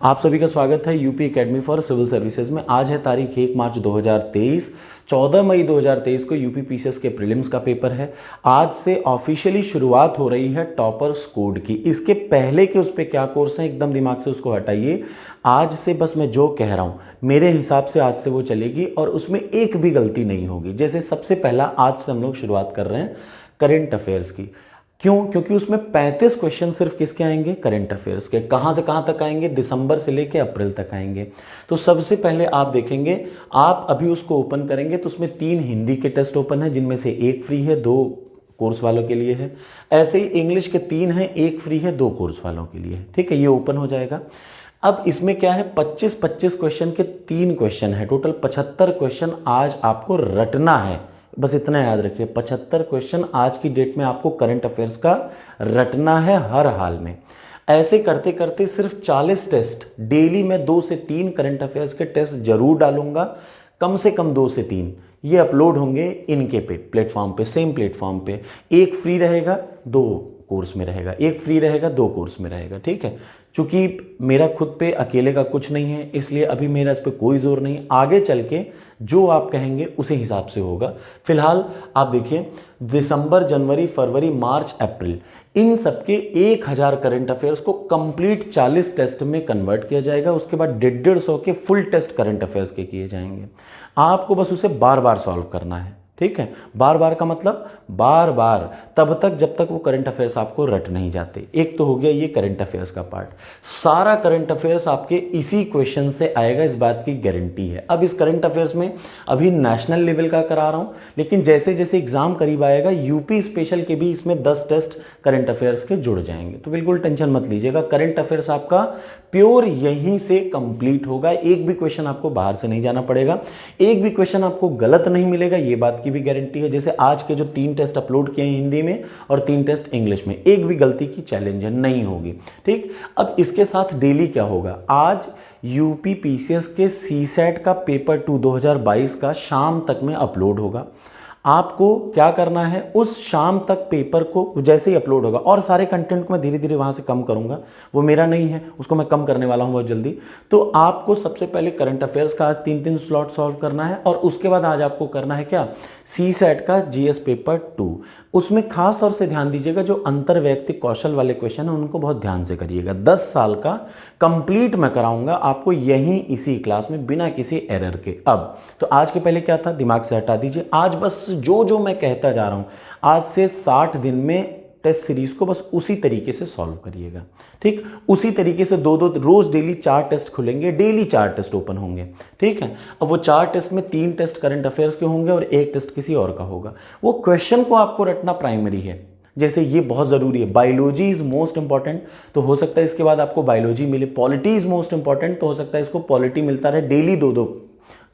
आप सभी का स्वागत है UP academy for civil services में। आज है तारीख 1 मार्च 2023। 14 मई 2023 को यूपी पीसीएस के प्रीलिम्स का पेपर है। आज से ऑफिशियली शुरुआत हो रही है टॉपर्स कोड की। इसके पहले के उस पर क्या कोर्स है एकदम दिमाग से उसको हटाइए। आज से बस मैं जो कह रहा हूँ मेरे हिसाब से आज से वो चलेगी और उसमें एक भी गलती नहीं होगी। जैसे सबसे पहला आज से हम लोग शुरुआत कर रहे हैं करेंट अफेयर्स की। क्यों? क्योंकि उसमें 35 क्वेश्चन सिर्फ किसके आएंगे? करंट अफेयर्स के। कहाँ से कहाँ तक आएंगे? दिसंबर से लेके अप्रैल तक आएंगे। तो सबसे पहले आप देखेंगे, आप अभी उसको ओपन करेंगे तो उसमें 3 हिंदी के टेस्ट ओपन है जिनमें से 1 फ्री है, 2 कोर्स वालों के लिए है। ऐसे ही इंग्लिश के 3 हैं, 1 फ्री है, 2 कोर्स वालों के लिए है। ठीक है, ये ओपन हो जाएगा। अब इसमें क्या है, 25-25 क्वेश्चन के 3 क्वेश्चन है, टोटल 75 क्वेश्चन आज आपको रटना है। बस इतना याद रखिए, 75 क्वेश्चन आज की डेट में आपको करंट अफेयर्स का रटना है हर हाल में। ऐसे करते करते सिर्फ 40 टेस्ट डेली में 2 से 3 करंट अफेयर्स के टेस्ट जरूर डालूंगा, कम से कम 2 से 3 ये अपलोड होंगे इनके पे प्लेटफॉर्म पे, सेम प्लेटफॉर्म पे। 1 फ्री रहेगा, 2 कोर्स में रहेगा, 1 फ्री रहेगा, 2 कोर्स में रहेगा। ठीक है, चूंकि मेरा खुद पे अकेले का कुछ नहीं है इसलिए अभी मेरा इस पर कोई जोर नहीं। आगे चल के जो आप कहेंगे उसी हिसाब से होगा। फिलहाल आप देखिए, दिसंबर, जनवरी, फरवरी, मार्च, अप्रैल, इन सबके 1000 करंट अफेयर्स को कंप्लीट 40 टेस्ट में कन्वर्ट किया जाएगा। उसके बाद 150 के फुल टेस्ट करंट अफेयर्स के किए जाएंगे। आपको बस उसे बार बार सॉल्व करना है। ठीक है, बार बार का मतलब बार बार, तब तक जब तक वो करंट अफेयर्स आपको रट नहीं जाते। एक तो हो गया ये करंट अफेयर्स का पार्ट। सारा करंट अफेयर्स आपके इसी क्वेश्चन से आएगा, इस बात की गारंटी है। अब इस करंट अफेयर्स में अभी नेशनल लेवल का करा रहा हूँ, लेकिन जैसे जैसे एग्जाम करीब आएगा यूपी स्पेशल के भी इसमें 10 टेस्ट करंट अफेयर्स के जुड़ जाएंगे। तो बिल्कुल टेंशन मत लीजिएगा, करंट अफेयर्स आपका प्योर यहीं से कंप्लीट होगा। एक भी क्वेश्चन आपको बाहर से नहीं जाना पड़ेगा, एक भी क्वेश्चन आपको गलत नहीं मिलेगा, ये बात की भी गारंटी है। जैसे आज के जो 3 टेस्ट अपलोड किए हैं हिंदी में और 3 टेस्ट इंग्लिश में, एक भी गलती की चैलेंज नहीं होगी। ठीक, अब इसके साथ डेली क्या होगा, आज यूपी पीसीएस के सीसैट का पेपर 2 2022 का शाम तक में अपलोड होगा। आपको क्या करना है, उस शाम तक पेपर को जैसे ही अपलोड होगा, और सारे कंटेंट को मैं धीरे धीरे वहाँ से कम करूँगा, वो मेरा नहीं है, उसको मैं कम करने वाला हूँ बहुत जल्दी। तो आपको सबसे पहले करंट अफेयर्स का आज 3-3 स्लॉट सॉल्व करना है, और उसके बाद आज आपको करना है क्या, सीसैट का जीएस पेपर 2। उसमें खास तौर से ध्यान दीजिएगा, जो अंतर वैयक्तिक कौशल वाले क्वेश्चन है उनको बहुत ध्यान से करिएगा। 10 साल का कंप्लीट मैं कराऊंगा आपको यहीं इसी क्लास में, बिना किसी एरर के। अब तो आज के पहले क्या था, दिमाग से हटा दीजिए। आज बस जो जो मैं कहता जा रहा हूं, आज से 60 दिन में टेस्ट सीरीज को बस उसी तरीके से सॉल्व करिएगा। ठीक, उसी तरीके से 2-2 रोज डेली 4 टेस्ट खुलेंगे, डेली 4 टेस्ट ओपन होंगे। ठीक है, अब वो 4 टेस्ट में 3 टेस्ट करंट अफेयर्स के होंगे और 1 टेस्ट किसी और का होगा। वो क्वेश्चन को आपको रटना प्राइमरी है। जैसे ये बहुत ज़रूरी है, बायोलॉजी इज मोस्ट इंपॉर्टेंट, तो हो सकता है इसके बाद आपको बायोलॉजी मिले। पॉलिटी इज मोस्ट इंपॉर्टेंट, तो हो सकता है इसको पॉलिटी मिलता रहे। डेली 2-2,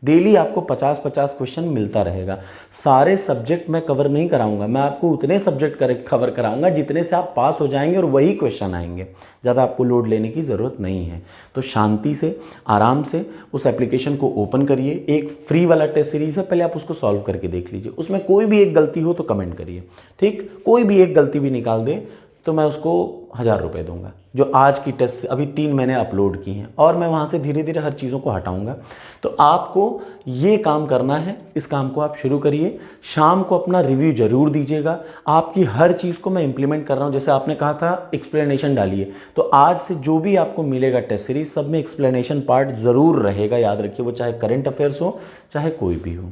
डेली आपको 50-50 क्वेश्चन मिलता रहेगा। सारे सब्जेक्ट मैं कवर नहीं कराऊंगा, मैं आपको उतने सब्जेक्ट कवर कराऊंगा जितने से आप पास हो जाएंगे और वही क्वेश्चन आएंगे। ज़्यादा आपको लोड लेने की ज़रूरत नहीं है। तो शांति से, आराम से उस एप्लीकेशन को ओपन करिए। एक फ्री वाला टेस्ट सीरीज है, पहले आप उसको सॉल्व करके देख लीजिए। उसमें कोई भी एक गलती हो तो कमेंट करिए। ठीक, कोई भी एक गलती भी निकाल दे तो मैं उसको 1000 रुपये दूंगा। जो आज की टेस्ट अभी 3 मैंने अपलोड की हैं, और मैं वहाँ से धीरे धीरे हर चीज़ों को हटाऊंगा। तो आपको ये काम करना है, इस काम को आप शुरू करिए। शाम को अपना रिव्यू जरूर दीजिएगा। आपकी हर चीज़ को मैं इंप्लीमेंट कर रहा हूँ। जैसे आपने कहा था एक्सप्लेनेशन डालिए, तो आज से जो भी आपको मिलेगा टेस्ट सीरीज, सब में एक्सप्लेनेशन पार्ट ज़रूर रहेगा। याद रखिए, वो चाहे करंट अफेयर्स हो चाहे कोई भी हो।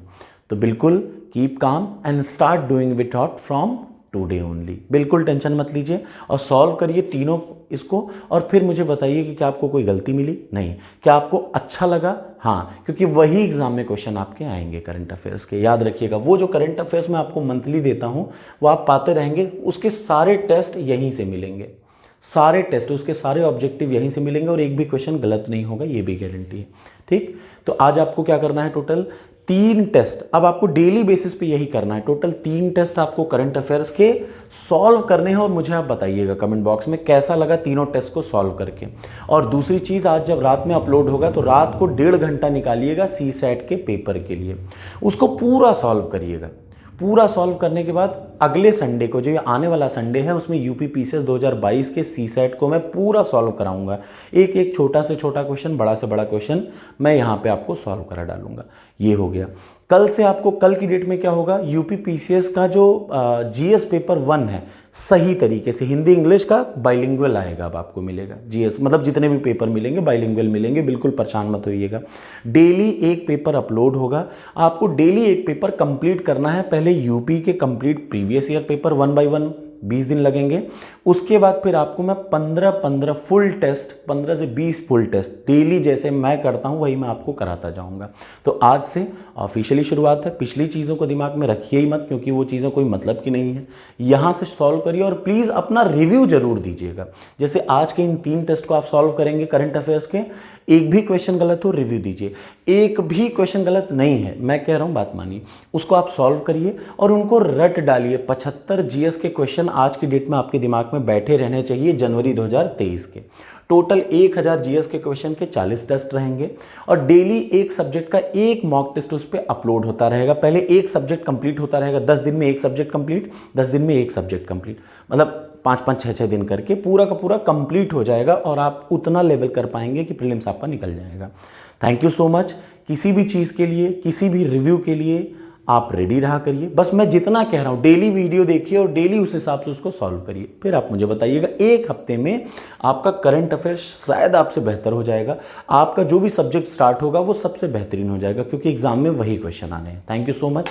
तो बिल्कुल keep calm and start doing with thought from today only. बिल्कुल टेंशन मत लीजिए और सॉल्व करिए तीनों इसको, और फिर मुझे बताइए कि क्या आपको कोई गलती मिली, नहीं, क्या आपको अच्छा लगा। हाँ, क्योंकि वही एग्जाम में क्वेश्चन आपके आएंगे करंट अफेयर्स के। याद रखिएगा, वो जो करंट अफेयर्स मैं आपको मंथली देता हूँ वो आप पाते रहेंगे, उसके सारे टेस्ट यहीं से मिलेंगे, सारे टेस्ट उसके सारे ऑब्जेक्टिव यहीं से मिलेंगे, और एक भी क्वेश्चन गलत नहीं होगा, ये भी गारंटी है। ठीक, तो आज आपको क्या करना है, टोटल 3 टेस्ट अब आपको डेली बेसिस पे यही करना है। टोटल 3 टेस्ट आपको करंट अफेयर्स के सॉल्व करने हैं, और मुझे आप बताइएगा कमेंट बॉक्स में कैसा लगा तीनों टेस्ट को सॉल्व करके। और दूसरी चीज़, आज जब रात में अपलोड होगा तो रात को 1.5 घंटा निकालिएगा सीसैट के पेपर के लिए, उसको पूरा सॉल्व करिएगा। पूरा सॉल्व करने के बाद अगले संडे को, जो ये आने वाला संडे है, उसमें यूपी पीसीएस 2022 के सीसेट को मैं पूरा सॉल्व कराऊंगा। एक एक छोटा से छोटा क्वेश्चन, बड़ा से बड़ा क्वेश्चन मैं यहाँ पे आपको सॉल्व करा डालूंगा। ये हो गया। कल से आपको, कल की डेट में क्या होगा, यूपी पीसीएस का जो जीएस पेपर 1 है, सही तरीके से हिंदी इंग्लिश का बाइलिंगुअल आएगा। अब आपको मिलेगा जीएस, मतलब जितने भी पेपर मिलेंगे बाइलिंगुअल मिलेंगे, बिल्कुल परेशान मत होइएगा। डेली एक पेपर अपलोड होगा, आपको डेली एक पेपर कंप्लीट करना है। पहले यूपी के complete previous year paper 1 by 1 20 दिन लगेंगे। उसके बाद फिर आपको मैं 15 फुल टेस्ट, 15 से 20 फुल टेस्ट डेली जैसे मैं करता हूं वही मैं आपको कराता जाऊंगा। तो आज से ऑफिशियली शुरुआत है। पिछली चीज़ों को दिमाग में रखिए ही मत, क्योंकि वो चीज़ें कोई मतलब की नहीं है। यहां से सॉल्व करिए और प्लीज़ अपना रिव्यू जरूर दीजिएगा। जैसे आज के इन 3 टेस्ट को आप सॉल्व करेंगे करंट अफेयर्स के, एक भी क्वेश्चन गलत हो रिव्यू दीजिए। एक भी क्वेश्चन गलत नहीं है, मैं कह रहा हूं, बात मानिए, उसको आप सॉल्व करिए और उनको रट डालिए। 75 जीएस के क्वेश्चन आज की डेट में आपके दिमाग में बैठे रहने चाहिए जनवरी 2023 के। टोटल 1000 जीएस के क्वेश्चन के 40 टेस्ट रहेंगे और डेली एक सब्जेक्ट का एक मॉक टेस्ट उस पर अपलोड होता रहेगा। पहले एक सब्जेक्ट कंप्लीट होता रहेगा, 10 दिन में एक सब्जेक्ट कंप्लीट, 10 दिन में एक सब्जेक्ट कंप्लीट, मतलब 5-5, 6-6 दिन करके पूरा का पूरा कंप्लीट हो जाएगा और आप उतना लेवल कर पाएंगे कि प्रीलिम्स आपका निकल जाएगा। Thank you so much. किसी भी चीज़ के लिए, किसी भी रिव्यू के लिए आप रेडी रहा करिए। बस मैं जितना कह रहा हूँ डेली वीडियो देखिए और डेली उस हिसाब से उसको सॉल्व करिए। फिर आप मुझे बताइएगा, एक हफ्ते में आपका करंट अफेयर्स शायद आपसे बेहतर हो जाएगा। आपका जो भी सब्जेक्ट स्टार्ट होगा वो सबसे बेहतरीन हो जाएगा, क्योंकि एग्जाम में वही क्वेश्चन आने हैं। Thank you so much.